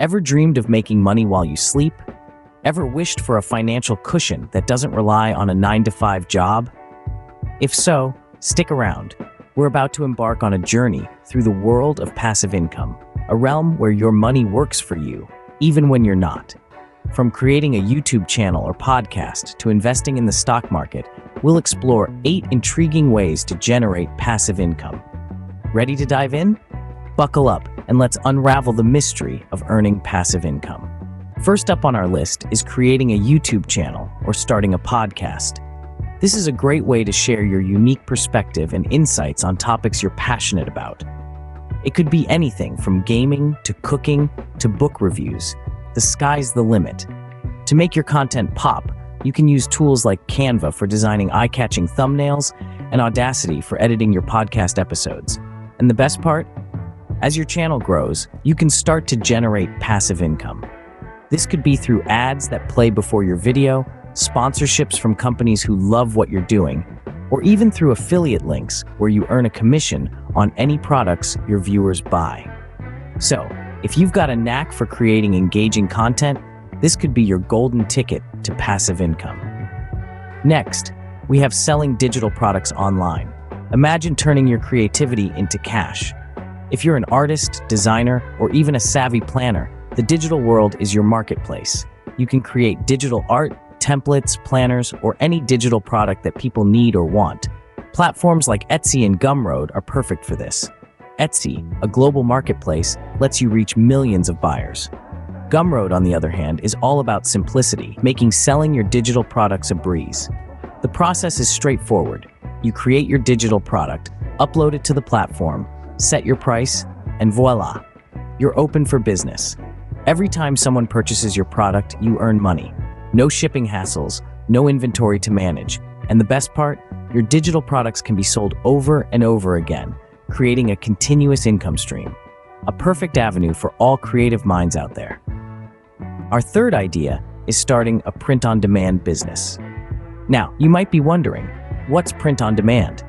Ever dreamed of making money while you sleep? Ever wished for a financial cushion that doesn't rely on a 9-to-5 job? If so, stick around. We're about to embark on a journey through the world of passive income, a realm where your money works for you, even when you're not. From creating a YouTube channel or podcast to investing in the stock market, we'll explore 8 intriguing ways to generate passive income. Ready to dive in? Buckle up and let's unravel the mystery of earning passive income. First up on our list is creating a YouTube channel or starting a podcast. This is a great way to share your unique perspective and insights on topics you're passionate about. It could be anything from gaming to cooking to book reviews. The sky's the limit. To make your content pop, you can use tools like Canva for designing eye-catching thumbnails and Audacity for editing your podcast episodes. And the best part? As your channel grows, you can start to generate passive income. This could be through ads that play before your video, sponsorships from companies who love what you're doing, or even through affiliate links where you earn a commission on any products your viewers buy. So, if you've got a knack for creating engaging content, this could be your golden ticket to passive income. Next, we have selling digital products online. Imagine turning your creativity into cash. If you're an artist, designer, or even a savvy planner, the digital world is your marketplace. You can create digital art, templates, planners, or any digital product that people need or want. Platforms like Etsy and Gumroad are perfect for this. Etsy, a global marketplace, lets you reach millions of buyers. Gumroad, on the other hand, is all about simplicity, making selling your digital products a breeze. The process is straightforward. You create your digital product, upload it to the platform, set your price, and voila, you're open for business. Every time someone purchases your product, you earn money. No shipping hassles, no inventory to manage. And the best part, your digital products can be sold over and over again, creating a continuous income stream. A perfect avenue for all creative minds out there. Our third idea is starting a print-on-demand business. Now, you might be wondering, what's print-on-demand?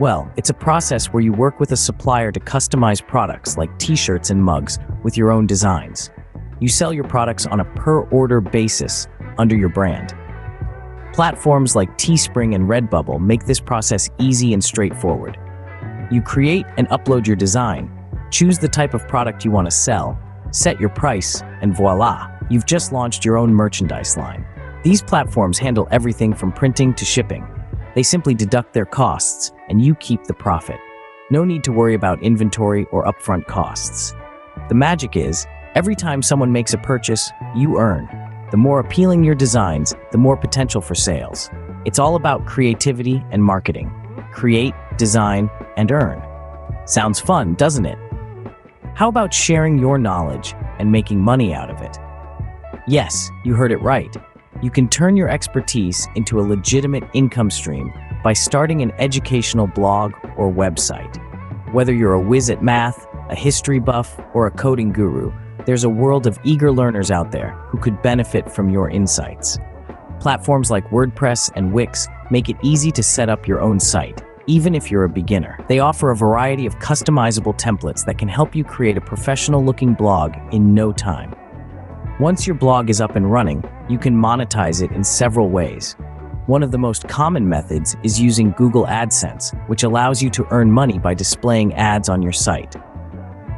Well, it's a process where you work with a supplier to customize products like t-shirts and mugs with your own designs. You sell your products on a per-order basis under your brand. Platforms like Teespring and Redbubble make this process easy and straightforward. You create and upload your design, choose the type of product you want to sell, set your price, and voila, you've just launched your own merchandise line. These platforms handle everything from printing to shipping. They simply deduct their costs, and you keep the profit. No need to worry about inventory or upfront costs. The magic is, every time someone makes a purchase, you earn. The more appealing your designs, the more potential for sales. It's all about creativity and marketing. Create, design, and earn. Sounds fun, doesn't it? How about sharing your knowledge and making money out of it? Yes, you heard it right. You can turn your expertise into a legitimate income stream by starting an educational blog or website. Whether you're a whiz at math, a history buff, or a coding guru, there's a world of eager learners out there who could benefit from your insights. Platforms like WordPress and Wix make it easy to set up your own site, even if you're a beginner. They offer a variety of customizable templates that can help you create a professional-looking blog in no time. Once your blog is up and running, you can monetize it in several ways. One of the most common methods is using Google AdSense, which allows you to earn money by displaying ads on your site.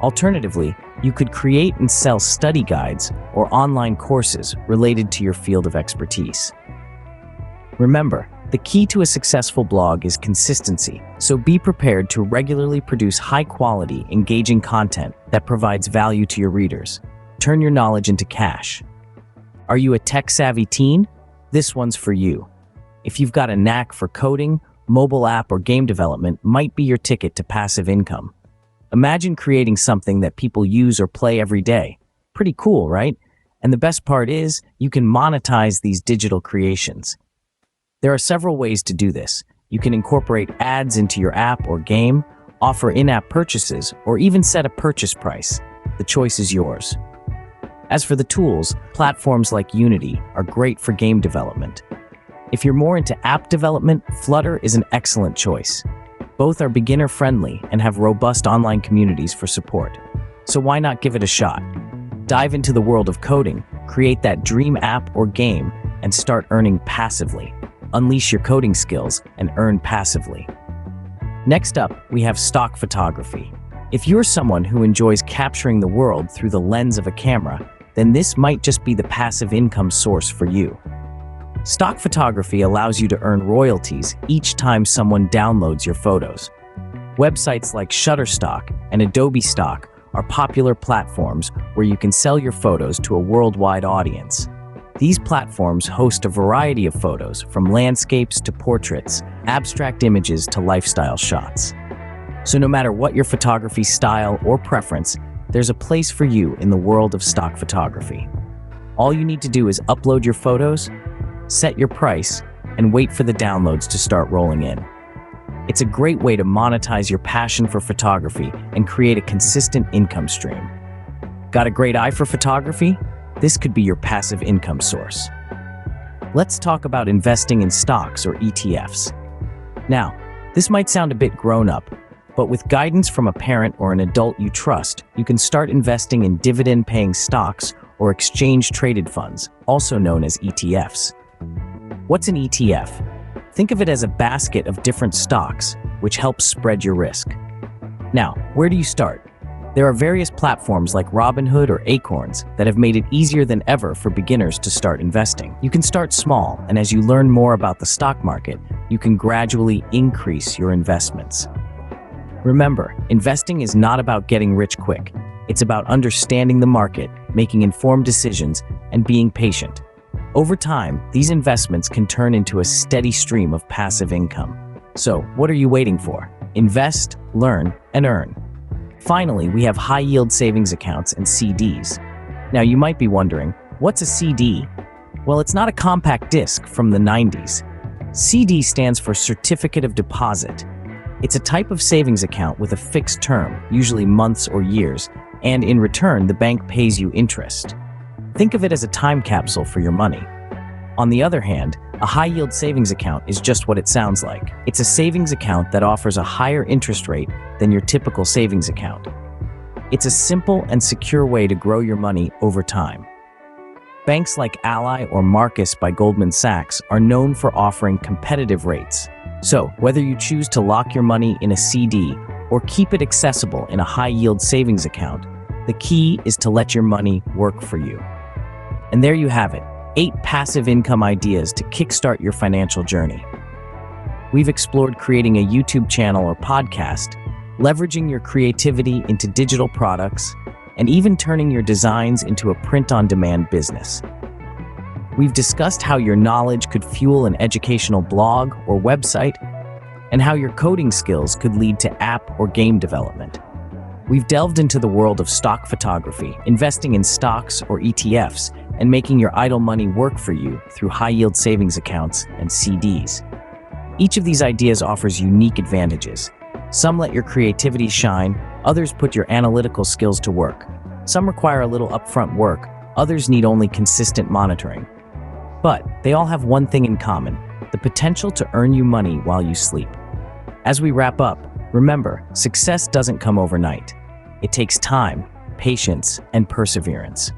Alternatively, you could create and sell study guides or online courses related to your field of expertise. Remember, the key to a successful blog is consistency, so be prepared to regularly produce high-quality, engaging content that provides value to your readers. Turn your knowledge into cash. Are you a tech-savvy teen? This one's for you. If you've got a knack for coding, mobile app or game development might be your ticket to passive income. Imagine creating something that people use or play every day. Pretty cool, right? And the best part is, you can monetize these digital creations. There are several ways to do this. You can incorporate ads into your app or game, offer in-app purchases, or even set a purchase price. The choice is yours. As for the tools, platforms like Unity are great for game development. If you're more into app development, Flutter is an excellent choice. Both are beginner-friendly and have robust online communities for support. So why not give it a shot? Dive into the world of coding, create that dream app or game, and start earning passively. Unleash your coding skills and earn passively. Next up, we have stock photography. If you're someone who enjoys capturing the world through the lens of a camera, then this might just be the passive income source for you. Stock photography allows you to earn royalties each time someone downloads your photos. Websites like Shutterstock and Adobe Stock are popular platforms where you can sell your photos to a worldwide audience. These platforms host a variety of photos, from landscapes to portraits, abstract images to lifestyle shots. So no matter what your photography style or preference, there's a place for you in the world of stock photography. All you need to do is upload your photos, set your price, and wait for the downloads to start rolling in. It's a great way to monetize your passion for photography and create a consistent income stream. Got a great eye for photography? This could be your passive income source. Let's talk about investing in stocks or ETFs. Now, this might sound a bit grown up, but with guidance from a parent or an adult you trust, you can start investing in dividend-paying stocks or exchange-traded funds, also known as ETFs. What's an ETF? Think of it as a basket of different stocks, which helps spread your risk. Now, where do you start? There are various platforms like Robinhood or Acorns that have made it easier than ever for beginners to start investing. You can start small, and as you learn more about the stock market, you can gradually increase your investments. Remember, investing is not about getting rich quick. It's about understanding the market, making informed decisions, and being patient. Over time, these investments can turn into a steady stream of passive income. So, what are you waiting for? Invest, learn, and earn. Finally, we have high-yield savings accounts and CDs. Now, you might be wondering, what's a CD? Well, it's not a compact disc from the 90s. CD stands for Certificate of Deposit. It's a type of savings account with a fixed term, usually months or years, and in return, the bank pays you interest. Think of it as a time capsule for your money. On the other hand, a high-yield savings account is just what it sounds like. It's a savings account that offers a higher interest rate than your typical savings account. It's a simple and secure way to grow your money over time. Banks like Ally or Marcus by Goldman Sachs are known for offering competitive rates. So, whether you choose to lock your money in a CD or keep it accessible in a high-yield savings account, the key is to let your money work for you. And there you have it, 8 passive income ideas to kickstart your financial journey. We've explored creating a YouTube channel or podcast, leveraging your creativity into digital products, and even turning your designs into a print-on-demand business. We've discussed how your knowledge could fuel an educational blog or website, and how your coding skills could lead to app or game development. We've delved into the world of stock photography, investing in stocks or ETFs, and making your idle money work for you through high-yield savings accounts and CDs. Each of these ideas offers unique advantages. Some let your creativity shine, others put your analytical skills to work. Some require a little upfront work, others need only consistent monitoring. But they all have one thing in common: the potential to earn you money while you sleep. As we wrap up, remember, success doesn't come overnight. It takes time, patience, and perseverance.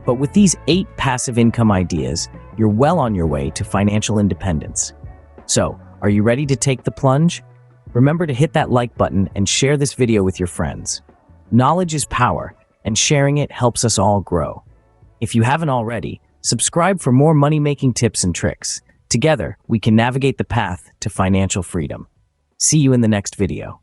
But with these 8 passive income ideas, you're well on your way to financial independence. So, are you ready to take the plunge? Remember to hit that like button and share this video with your friends. Knowledge is power, and sharing it helps us all grow. If you haven't already, subscribe for more money-making tips and tricks. Together, we can navigate the path to financial freedom. See you in the next video.